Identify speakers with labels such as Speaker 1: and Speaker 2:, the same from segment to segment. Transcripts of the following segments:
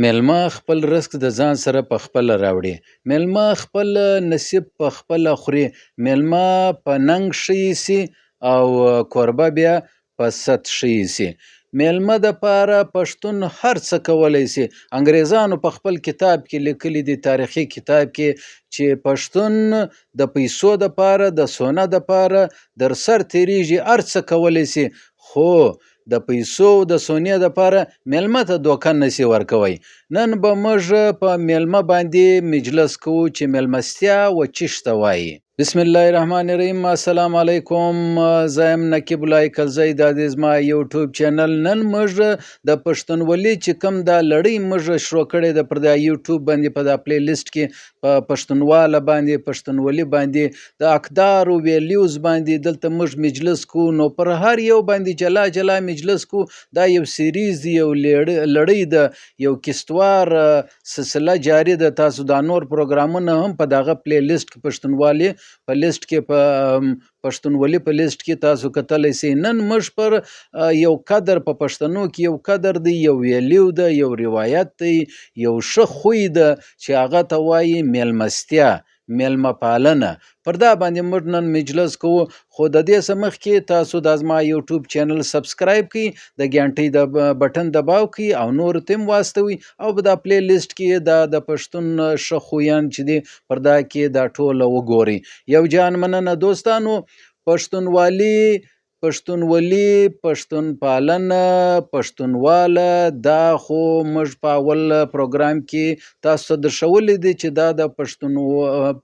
Speaker 1: مېلمه خپل رزق د ځان سره په خپله راوړي. مېلمه خپل نصیب په خپله خوري. مېلمه په ننګ ښه ایسي او کوربه بیا په ست ښه ایسي. مېلمه دپاره پښتون هر څه کولی سي. انګریزانو په خپل کتاب کې لیکلي دي، تاریخي کتاب کې، چې پښتون د پیسو دپاره، د سونه دپاره در سر تېرېږي، هر څه کولی سي، خو د پیسو او د سونې دپاره مېلمه ته دوکه نسي ورکوی. نن به موږ په مېلمه باندې مجلس کوو چې مېلمستیا و چیش ته وایي. بسم الله الرحمن الرحیم. السلام علیکم. زه یم نقیب الله کلزی، دا د زما یوټیوب چینل. نن موږ د پښتونولي چې کوم دا لړۍ موږ شروع کړې ده پر دا یوټیوب باندې، په دا پلی لیسټ کې په پښتونواله باندې، پښتونولي باندې، د اقدارو ویلیوز باندې دلته موږ مجلس کوو. نو پر هر یو باندې جلا جلا مجلس کوو. دا یو سیریز دی، یو لړۍ ده، یو کستوار سلسله جاری ده. تاسو دا نور پروګرامونه هم په دغه پلی لیسټ کې، پښتونوالي په لیسټ کې، په پښتونولي په لیسټ کې تاسو کتلی سئ. نن موږ پر یو قدر، په پښتنو کې یو قدر دی، یو ویلیو ده، یو روایت دی، یو ښه خوی ده چې هغه ته وایي میلمستیا، میلمه پالنه. پر دا باندې موږ نن مجلس کوو. خو د دې څه مخکې تاسو دا زما یوټیوب چینل سبسکرایب کړئ، د ګنټۍ د بټن دباو کړئ او نورو ته هم واستوئ، او په دا پلی لیسټ کې دا د پښتون ښه خویان چې دي پر دا کې دا ټوله وګورئ. یو جان مننه دوستانو. پښتونوالي، پښتونولي، پښتون پالنه، پښتونواله، دا خو موږ په اول پروګرام کې تاسو ته درښولی دی چې دا د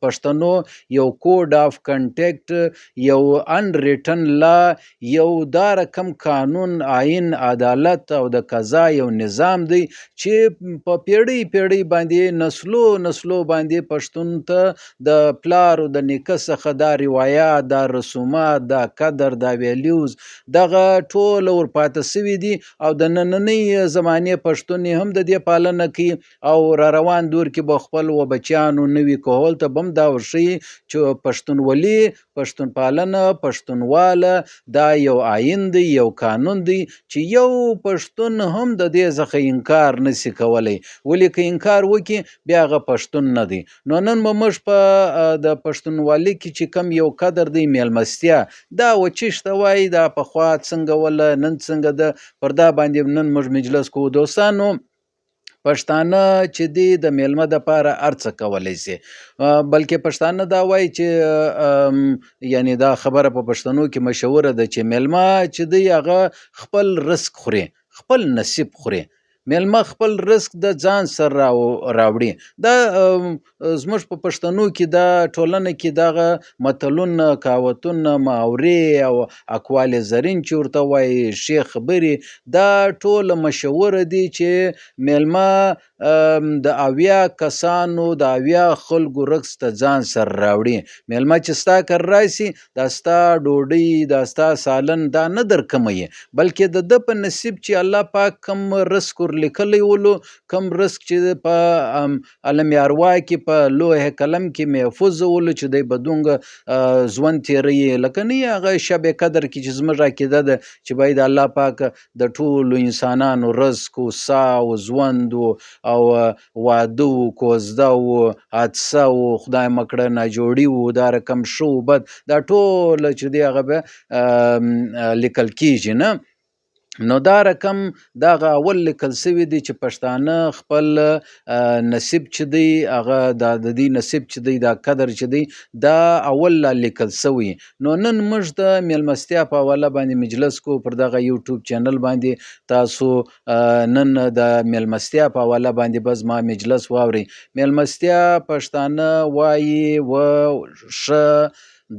Speaker 1: پښتنو یو کوډ آف کنډکټ، یو انریټن لا، یو دا رقم قانون، آئین، عدالت او د قضا یو نظام دی چې په پیړۍ پیړۍ باندې، نسلو نسلو باندې پښتون ته د پلار او د نیکه څخه دا روایات، دا رسومات، دا قدر، دا ویلیوز، دغه ټوله ورپاته سوي دي. او د نننۍ زمانې پښتون هم د دې پالنه کوي، او را روان دور کې به خپل و بچیانو نوي کهول ته به هم دا ورښیي چې پښتونولي، پښتون پالنه، پښتونواله دا یو آئین دی، یو قانون دی چې یو پښتون هم د دې څخه انکار نسي کولی. ولې که انکار وکړي بیا هغه پښتون نه دی. نو نن به موږ په د پښتونوالي کې چې کوم یو قدر دی، میلمستیا، دا و چیش ته وایي، دا پخوا څنګه وله، نن څنګه ده، پر دا باندې نن موږ مجلس کوو. دوستانو، پښتانه چې دی د میلمه دپاره هر څه کولی سي. بلکې پښتانه دا وایي چې یعنې دا خبره په پښتنو کې مشهوره ده چې میلمه چې دی هغه خپل رزق خوري، خپل نصیب خوري. میلمه خپل رزق د ځان سره راوړي. دا زموږ په پښتنو کې، دا ټولنه کې دغه متلونه، کهاوتونه، محاورې او اقوال زرین چې ورته وایي، ښې خبرې، دا ټوله مشهوره دي چې میلمه د 80 کسانو، د 80 خلکو رزق ته ځان سره راوړي. میلمه چې ستا کره راسي، دا ستا ډوډۍ، دا ستا سالن دا نه درکموي، بلکې د ده په نصیب چې الله پاک کوم رزق ورلیکلی ولو، کوم رزق چې په عالم ارواح کې په لوح قلم کې محفوظ ولو چې دی به دومره ژوند تېروي. لکه نه هغه شب قدر کې چې زموږ عقیده ده چې باید الله پاک د ټولو انسانانو رزق و، ساه و، ژوند او واده و، کوزده و، حادثه و، خدای مه کړه ناجوړي و، دا رقم ښه و بد، دا ټوله چې دی هغه به لیکل کېږي نه. نو دا رقم دغه اول لیکل سوي دي چې پښتانه خپل نصیب چې دی هغه د دې نصیب چې دی، دا قدر چې دی، دا اول لا لیکل سوی. نو نن موږ د میلمستیا په حواله باندې مجلس کوو پر دغه یوټیوب چینل باندې. تاسو نن د میلمستیا په حواله باندې به زما مجلس واورئ. میلمستیا پښتانه وایي و ښه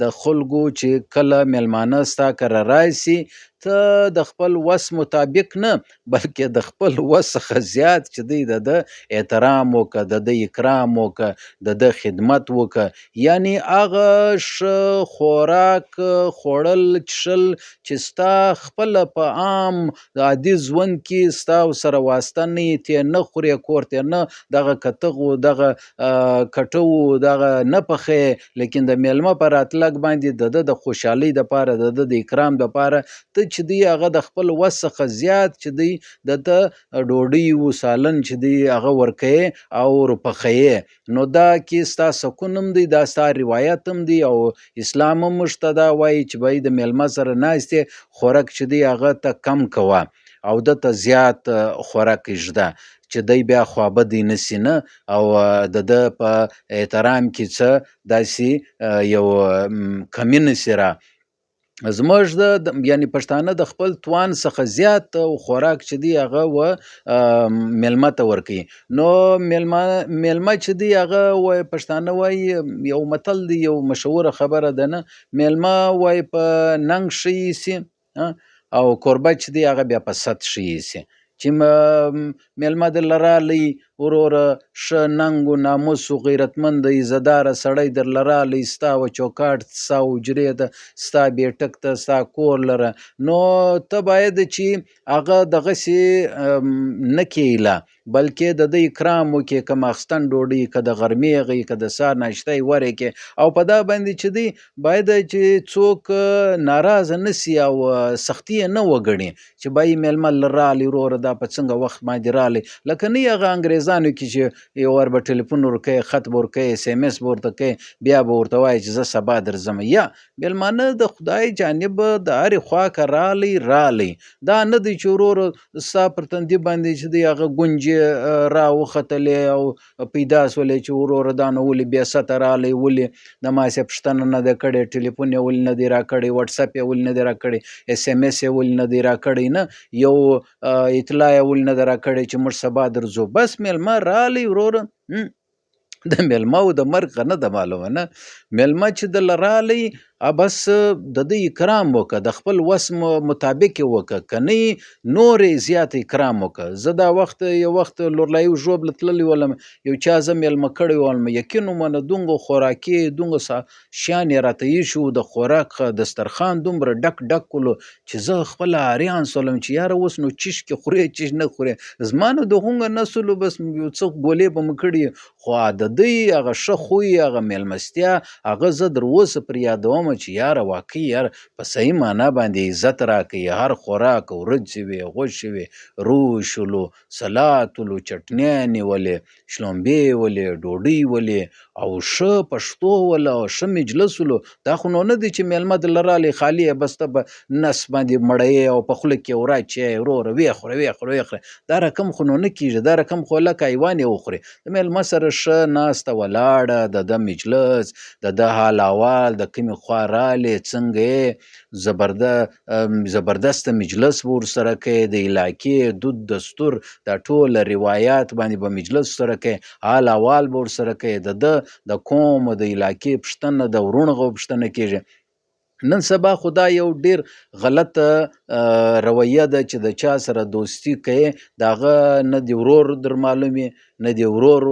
Speaker 1: د خلکو چې کله میلمانه ستا کره راسي، ته د خپل وس مطابق نه، بلکې د خپل وس څخه زیات چې دی د ده احترام وکړه، د ده اکرام وکړه، د ده خدمت وکړه. یعنې هغه ښه خوراک خوړل، څښل چې ستا خپله په عام عادي ژوند کې ستا ورسره واسطه نه وي، ته نه خورې، کور ته نه دغه کتغ و، دغه کټه و، دغه نه پخې، لیکن د میلمه په راتلګ باندې د ده د خوشحالۍ دپاره، د ده د اکرام دپاره ته چې دی هغه د خپل وس څخه زیات چې دی دته ډوډۍ و سالن چې دی هغه ورکوي او ورپخوي، نو دا کې ستا سکون هم دی، دا ستا روایت هم دی او اسلام هم موږ ته دا وایي چې باید د میلمه سره ناستې خوراک چې دی هغه ته کم کوه او دته زیات خوراک ږده چې دی بیا خوابدی نسی نه او د ده په احترام کې څه داسې یو کمی نسی را. زموږ یعنی پښتانه د خپل توان څخه زیات خوراک چې دی هغه و میلمه ته ورکوي. نو میلمه چې دی هغه وایي پښتانه وایي یو متل دی، یو مشهوره خبره ده نه، میلمه وایي په ننګ ښه ایسي او کوربه چې دی هغه بیا په ست ښه ایسي. چې میلمه درله رالی وروره ښه ننګ و ناموس و غیرتمند عزتداره سړی درله رالی، ستا و چوکاټ ستا حجرې ته ستا بیټک ته ستا کور لره، نو ته باید چې هغه دغسې نه کیله بلکې د ده اکرام وکړې، که ماخستن ډوډۍ که د غرمې هغې که د سهار ناشته یې ورکړې او په دا باندې چې دی باید چې څوک ناراضه نسی او سختي یې نه وګڼي چې بای میلمه رالی وروره دا په څنګه وخت باندې رالی، لکه نه هغه انګریزانو کې چې یو ور به ټلیفون ورکوي، خط به ورکوي، اس ام اس به ورته کوي، بیا به ورته وایي چې زه سبا درځم. یا میلمانه د خدای جانب د هرې خوا که رالی دا نه دی چې وروره ستا پر تندي باندې چې دی هغه ګونجې راوختلې او پیدا سولې چې وروره دا نو ولې بې سته رالی، ولې د ماسې پوښتنه نه ده کړې، ټلیفون یې ولې نه دی راکړی، وټساپ یې ولې نه دی راکړی، اس ام اس یې ولې نه دی راکړی، نه یو اطلاع یې ولې نه ده راکړې چې موږ سبا درځو. بس میلمه رالی وروره د میلمه او د مرګ نه ده معلومه نه، میلمه چې دله رالی بس د ده اکرام وکړه، د خپل وس مطابق یې وکړه، که نه نور یې زیات اکرام وکړه. زه دا وخت یو وخت لورلایو ژوبله تللی ولم، یو چا زه میلمه کړی ولم، یقین ومنه دومره خوراکي دومره شیان یې راته ایښي وو، د خوراک دسترخوان دومره ډک ولو چې زه خپله حیران سولم چې یاره اوس نو چیش کې خورې چیش نه خورې، زما نو د هغومره نسلو بس یو څه ګولې به مو کړي، خو د دوی هغه ښه خوی هغه میلمستیا هغه زه در اوسه پر یادوم چې یاره واقعي یاره په صحیح معنا باندې عزت راکوي. هر خوراک ورځې وې، غوښې وې، روش ولو، سلات ولو، چټنیانې ولې، شلومبې ولې، ډوډۍ ولې او ښه پښتو وله او ښه مجلس ولو. دا خو نو نه دی چې میلمه درله رالی خالي یې بس ته به نس باندې مړیې او په خوله کې وراچوې وروره ویې خوره، دا رقم خو نو نه کېږي، دا رقم خو لکه حیوان یې وخوري. د میلمه سره ښه ناسته ولاړه، د ده مجلس، د ده حال احوال، د کومې خوا رالی، څنګه یې، زبردسته مجلس به ورسره کوې، د علاقې دود دستور دا ټول روایات باندې به مجلس سره کوې، حال احوال به ورسره کوې، د ده د قوم د علاقې پوښتنه د وروڼو پوښتنه کېږي. نن سبا خو دا یو ډیر غلطه رویه ده چې د چا سره دوستي کوي د هغه نه د ورور در معلومي، نه د ورور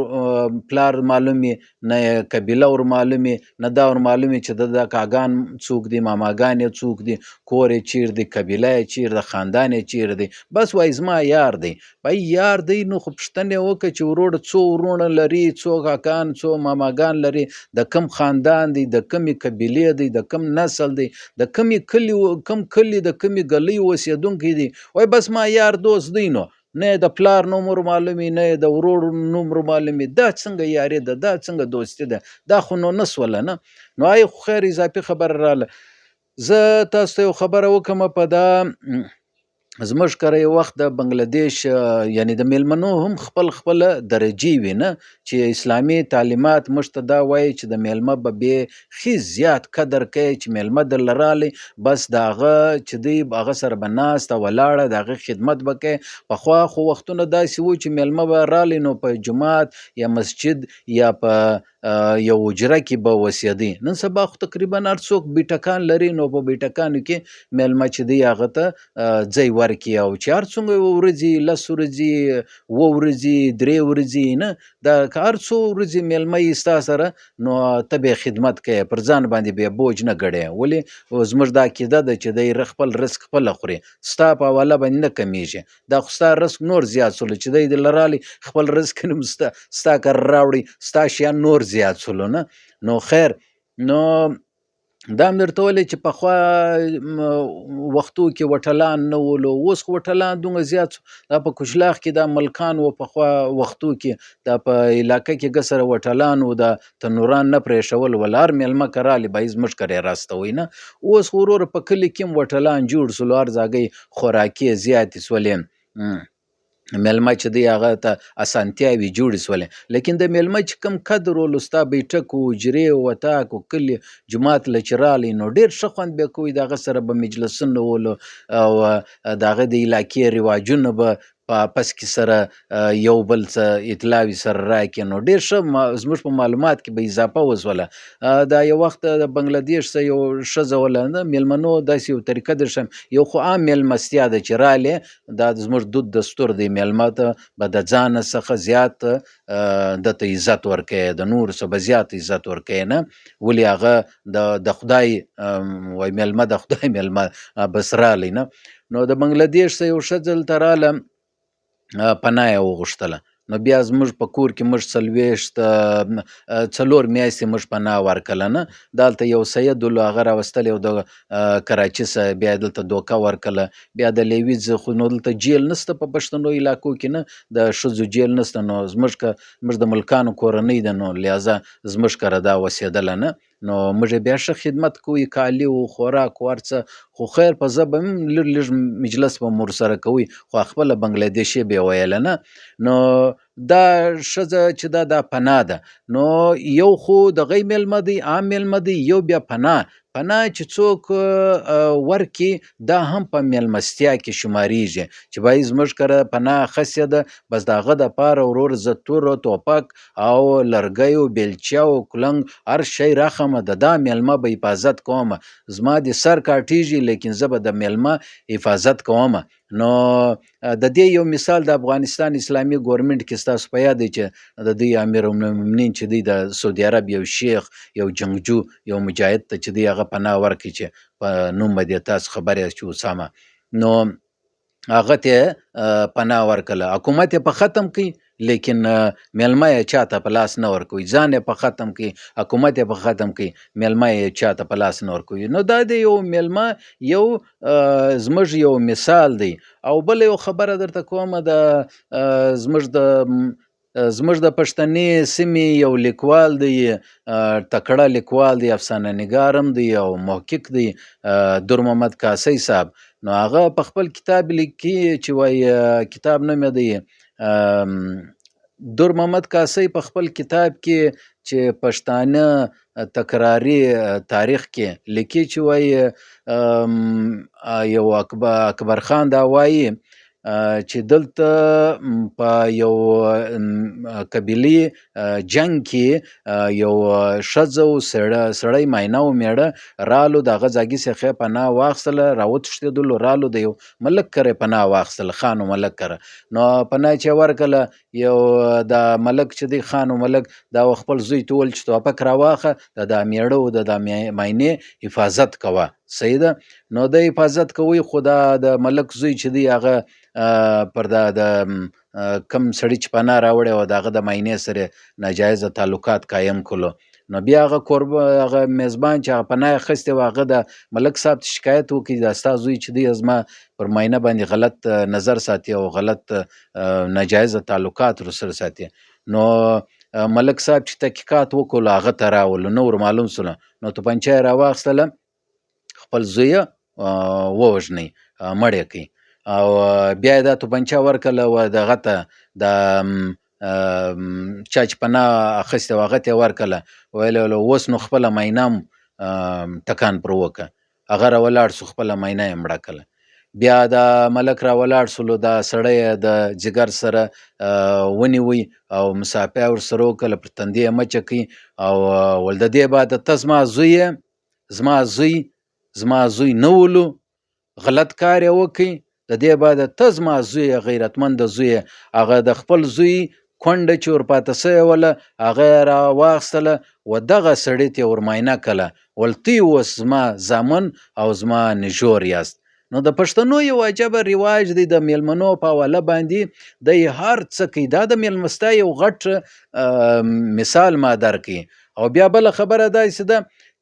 Speaker 1: پلار معلومي، نه قبیله ور معلومي، نه دا ور معلومي چې د کاګان څوک دي، ماماګان یې څوک دي، کور یې چیر دی، قبیله یې چیر ده، خاندان یې چیر دی. بس وایي زما یار دی. بای یار دی نو خو پوښتنه یې وکړه چې ورور څو ورونه لري، څو کاکان څو ماماګان لري، د کم خاندان دی، د کمې قبیلې دی، د کم نسل دی، د کمې کلي د کمې ګلۍ اوسېدونکی دی. وایي بس ما یار دوست دی. نو نه د پلار نوم ور معلومي، نه د ورور نوم ور معلومي، دا څنګه یاري ده، دا څنګه دوستي ده، دا خو نو نسوله نه. نو آی خو خیر اضافي خبره راله. زه تاسو ته یو خبره وکړم په دا زموږ کره یو وخت د بنګلادیش یعنی د میلمنو هم خپله درجې وي نه، چې اسلامي تعلیمات موږ ته دا وایي چې د میلمه به بیخي زیات قدر کوي، چې میلمه درله رالی بس د هغه چې دی هغه سره به ناسته ولاړه د هغه خدمت به کوي. پخوا خو وختونه داسې وو چې میلمه به رالی نو په جومات یا مسجد یا په یو حجره کې به اوسېدی. نن سبا خو تقریبا هر څوک بیټکان لري، نو په بیټکانو کې میلمه چې دی هغه ته ځای ورکړي او چې هر څومره ورځې، 10 ورځې، 7 ورځې، 3 ورځې، نه دا که هر څو ورځې میلمه یې ستا سره نو ته به یې خدمت کوې، پر ځان باندې به یې بوج نه ګڼې. ولې زموږ دا عقیده ده چې دی خپل رزق خپله خوري، ستا په حواله باندې نه کمیږي. دا خو ستا رزق نور زیات سولو چې دی درله رالی خپل رزق هم ستا کره راوړي، ستا شیان نور زیات سولو نه. نو خیر، نو دا هم درته ویلی چې پخوا وختو کې وټلان نه ولو، اوس خو وټلان دومره زیات سو. دا په کشلاخ کې دا ملکان وو پخوا وختو کې، دا په علاقه کې ګسره وټلان وو، دا تنوران نه پرېښول ول، هر مېلمه که رالی به یې زموږ کره یې راستوی نه. اوس خو وروره په کلي کې هم وټلان جوړ سولو، هر ځاګۍ خوراکي زیاتې سولې، مېلمه چې دی هغه ته اسانتیاوې جوړې سولې. لیکن د مېلمه چې کوم قدر ولو، ستا بیټک و، حجرې و، اتاق و، کلي جومات له چې رالی نو ډېر ښه خوند به یې کوی، د هغه سره به مجلسونه ولو او د هغه د علاقې رواجونه به په آپس کې سره یو بل څه اطلاع سره راکړي، نو ډېر ښه زموږ په معلومات کې به اضافه وسوله. دا یو وخت د بنګلادیش څخه یو ښځه وله نه مېلمنو داسې یو طریقه در ښیم، یو خو عام مېلمستیا ده چې رالې، دا زموږ دود دستور دی، مېلمه ته به د ځانه څخه زیات دته عزت ورکوي، د نورو څخه به زیات عزت ورکوي نه. ولې هغه د خدای وایي مېلمه د خدای مېلمه بس رالی نه. نو د بنګلادیش څخه یو ښځه دلته راله، پناه یې وغوښتله. نو بیا زموږ په کور کې موږ 4 میاشتې موږ پناه ورکړله نه. دلته یو سید ولو، هغه راوستلی و د کراچي څخه، بیا یې دلته دوکه ورکړله. بیا د لیویز خو نو دلته جیل نسته په پښتنو علاقو کې نه، د ښځو جیل نسته، نو زموږ د ملکانو کورنۍ ده، نو لہذا زموږ کره دا اوسېدله نه. نو موږ یې بیا ښه خدمت کوو، کالي و، خوراک و، هر څه. خو خیر په ځه به هم لږ مجلس به مو ورسره کوئ، خو خپله بنګلادیشي به یې ویله نه. نو دا ښځه چې دا پناه ده، نو یو خو دغی مېلمه دی، عام مېلمه دی، یو بیا پناه چې څوک ورکړي دا هم په مېلمستیا کې شمارېږي، چې بایي زموږ کره پناه اخیستې ده، بس د هغه دپاره ورور زه توره، توپک او لرګی او بیلچه او کلنګ هر شی راخمه، د دا مېلمه به حفاظت کومه، زما د سر کاټېږي لیکن زه به د مېلمه حفاظت کومه. نو د دې یو مثال د افغانستان اسلامي ګورنمنټ کې ستاسو په یاد دی چې د دوی امیرالمؤمنین چې دی د سعودي عرب یو شیخ، یو جنګجو، یو مجاهد ته چې دی هغه پناه ورکړي، چې په نوم به دې تاسو خبر یاست چې اسامه، نو هغه ته پناه ورکړله. حکومت یې په ختم کړي، لیکن مېلمه یې چاته په لاس نه ورکوي، ځان یې په ختم کړي، حکومت یې په ختم کړي، مېلمه یې چاته په لاس نه ورکوي. نو دا د یو مېلمه یو زموږ یو مثال دی. او بله یو خبره درته کومه، زموږ د پښتنې سیمې یو لیکوال دی، تکړه لیکوال دی، افسانه نګار هم دی او محقق دی، در محمد کاسي صاحب. نو هغه په خپل کتاب لیکي چې وایي، کتاب نوم یې دی در محمد کاسي، په خپل کتاب کې چې پښتانه تکراري تاریخ کې لیکي چې وایي یو اکبر خان دا وایي چې دلته په یو قبیلي جنگ کې یو ښځه او سړی ماینه و میړه رالو، د هغه ځاګي څخه پناه واخیستله، راوتښتېدلو، رالو د یو ملک کره پناه واخیستله، خان و ملک کره. نو پناه چې یې ورکړله، یو د ملک چې دی خان و ملک، دا خپل زوی ته وویل چې توپک راواخه، د دا میړه و د دا ماینې حفاظت کوه، صحیح ده. نو د حفاظت کوي، خو دا د ملک زوی چې دی هغه پر دا د کم سړي چې پناه راوړی و، د هغه د ماینې سره ناجایزه تعلقات قایم کړلو. نو بیا هغه میزبان چې هغه پناه یې اخیستې وه، هغه د ملک صاحب ته شکایت وکړي، دا ستا زوی چې دی زما پر ماینه باندې غلط نظر ساتي او غلط ناجایزه تعلقات ورسره ساتي. نو ملک صاحب چې تحقیقات وکړلو، هغه ته راولو، نه ور معلوم سوله. نو توپنچه یې راواخیستله، خپل زوی یې ووژنی، مړ یې کړي، او بیا یې دا توپنچه ورکړله و دغه ته، د چا چې پناه اخیستې وه هغه ته یې ورکړله، ویل یې اوس نو خپله ماینه هم ټکان پر وکړه. هغه راولاړ سو، خپله ماینه یې مړه کړله. بیا د ملک راولاړ سولو، دا سړی یې د جګر سره ونیوی او مسافه ورسره وکړله، پر تندي یې مچه کړي او ول د دې بعد ته زما زوی نه ولو، غلط کار یې وکړي، د دې بعد ته زما زوی غیرتمند زوی، هغه د خپل زوی کونډه چې ورپاته سوې وله هغه یې راواخیستله و دغه سړي ته یې ورماینه کړله، ول تی اوس زما زامن او زما نژور یاست. نو د پښتنو یو عجبه رواج دی، د میلمنو په حواله باندې دی هر څه کوي. دا د میلمستیا یو غټ مثال ما درکړي. او بیا بله خبره داسې ده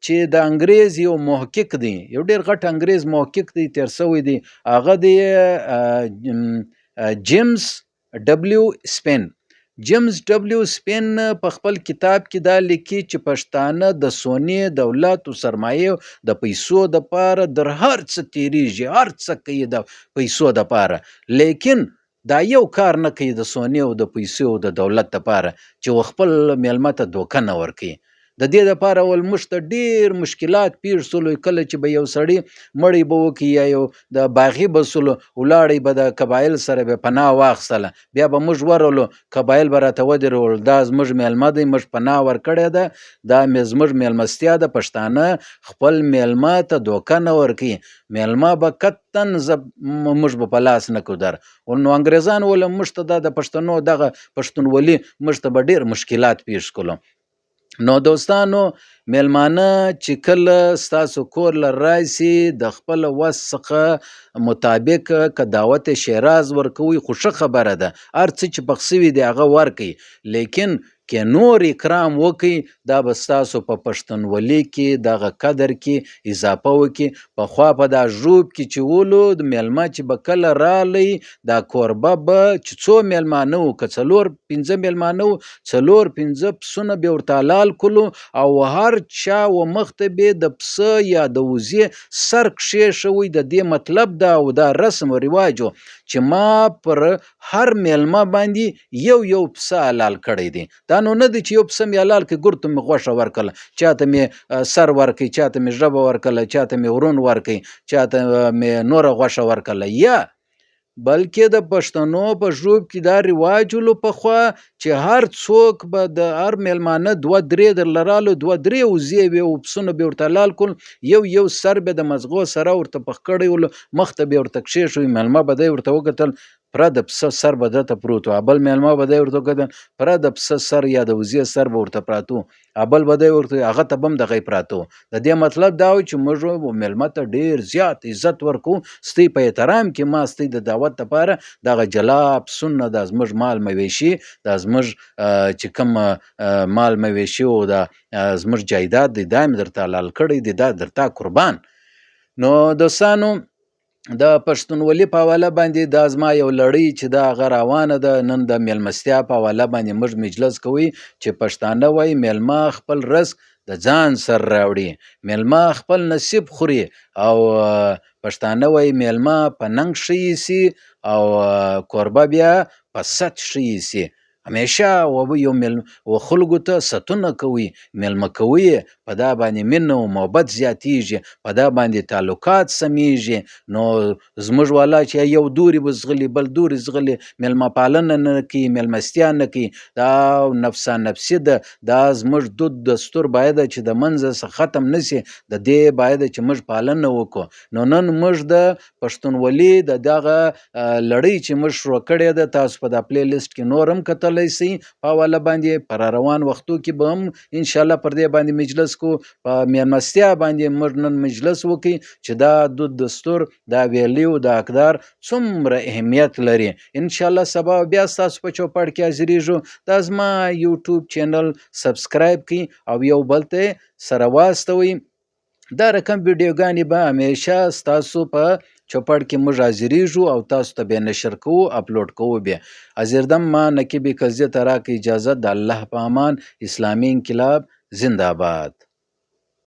Speaker 1: چې د انګریز یو محقق دی، یو ډېر غټ انګریز محقق دی، تېر سوی دی، هغه دی جیمز ډبلیو سپین. جیمز ډبلیو سپین په خپل کتاب کې دا لیکي چې پښتانه د سونې دولت او سرمایې د پیسو دپاره در هر څه تیریږي، هر څه کوي د پیسو دپاره، لیکن دا یو کار نه کوي د سونې او د پیسو او د دولت دپاره چې خپل میلمه ته دوکه نه ورکوي. د دې دپاره ول موږ ته ډېر مشکلات پېښ سولو، کله چې به یو سړي مړی به وکړي یا یو د باغي به سولو، ولاړی به د قبایل سره به پناه واخیستله، بیا به موږ ورغلو قبایل به راته ودرول دا زموږ میلمه دی، موږ پناه ورکړې ده، دا زموږ میلمستیا ده. پښتانه خپل میلمه ته دوکه نه ورکوي، میلمه به قطعا موږ به په لاس نه کړو در. نو انګریزان ول موږ ته دا د پښتنو دغه پښتونولي موږ ته به ډېر مشکلات پېښ کړلو. نو دوستانو میلمانه چې کله ستاسو کور له راشي د خپل وس څخه مطابق که دعوت شیراز ورکوي خو ښه خبره ده، هر څه چې پخ سوي دي هغه ورکوي، لیکن که نور اکرام وکړي دا به ستاسو په پښتونولي کې دغه قدر کې اضافه وکړي. پخوا په دا ژوب کې چې ولو د میلمه چې به کله رالی دا کوربه به چې څو میلمانه وو، که څلور پنځه میلمانه وو، څلور پنځه پسونه به ورته حلال کړلو او هر چا و مخ ته به د پسه یا د وزې سر کښېښوی. د دې مطلب دا او دا رسم و رواج و چې ما پر هر میلمه باندې یو پسه حلال کړی دی. دا نو نه دی چې یو پسه مې حلال کړي، ګورته مې غوښه ورکړله، چاته مې سر ورکړي، چاته مې ژبه ورکړله، چاته مې ورون ورکړي، چاته مې نوره غوښه ورکړله، یا بلکې د پښتنو په ژوب کې دا رواج ولو پخوا چې هر څوک به د هر میلمانه دوه درې درله رالو، دوه درې وزې وې او پسونه به ورته حلال کړل، یو سر به د مزغو سره ورته پخ کړی ولو، مخ ته به ورته کښېښوي، میلمه به دی ورته وکتل پره د پسه سر به دته پروت و، بل میلمه به دی ورته وکتل پره د پسه سر یا د وزې سر به ورته پراته و، بل به دی ورته هغه ته به هم دغه پراته و. د دې مطلب دا و چې موږ میلمه ته ډېر زیات عزت ورکوو، ستۍ په احترام کې ما ستۍ د دعوت دپاره دغه جلا پسونه دا زموږ مال مویشي، دا زموږ چې کوم مال مویشي او دا زموږ جایداد دی دا مې درته حلال کړی دی، دا درته قربان. نو دوستانو د پښتونولي په حواله باندې دا زما یو لړۍ چې دا هغه روانه ده، نن د میلمستیا په حواله باندې موږ مجلس کوي چې پښتانه وایي میلمه خپل رزق د ځان سر راوړي، میلمه خپل نصیب خوري، او پښتانه وایي میلمه په ننګ ښه ایسي او کوربه بیا په ست ښه ایسي. همیشه و خلکو ته ستونه کوي، میلمه کوي، په دا باندې مینه او محبت زیاتیږي، په دا باندې تعلقات سمیږي. نو زموږ والا چې یو دوري به زغلي بل دوري زغلي، میلمه پالنه نه کوي، میلمستیا نه کوي، دا نفسا نفسي ده. دا زموږ دود دستور باید چې د منځه څخه ختم نشي، د دې باید چې موږ پالنه وکړو. نو نن موږ د پښتونولي د دغه لړۍ چې موږ شروع کړې ده، تاسو په دا پلی لیست کې نور هم کتلی سئ په حواله باندې، په روان وختو کې به هم انشاءالله پر دې باندې مجلس کو. په میلمستیا باندې موږ نن مجلس وکړي چې دا دود دستور دا ویلیو دا اقدار څومره اهمیت لري. انشاءالله سبا بیا ستاسو په چوپړ کې حاضریږو. دا زما یوټیوب چینل سبسکرایب کړئ او یو بل ته سره واستوئ. دا رقم ویډیوګانې به همیشه ستاسو په چوپړ کې موږ حاضریږو او تاسو ته به نشر کوو، اپلوډ کوو. بیا حاضردم ما نقیب کزیه ته راکړئ اجازه. د الله په امان. اسلامي انقلاب زنده باد.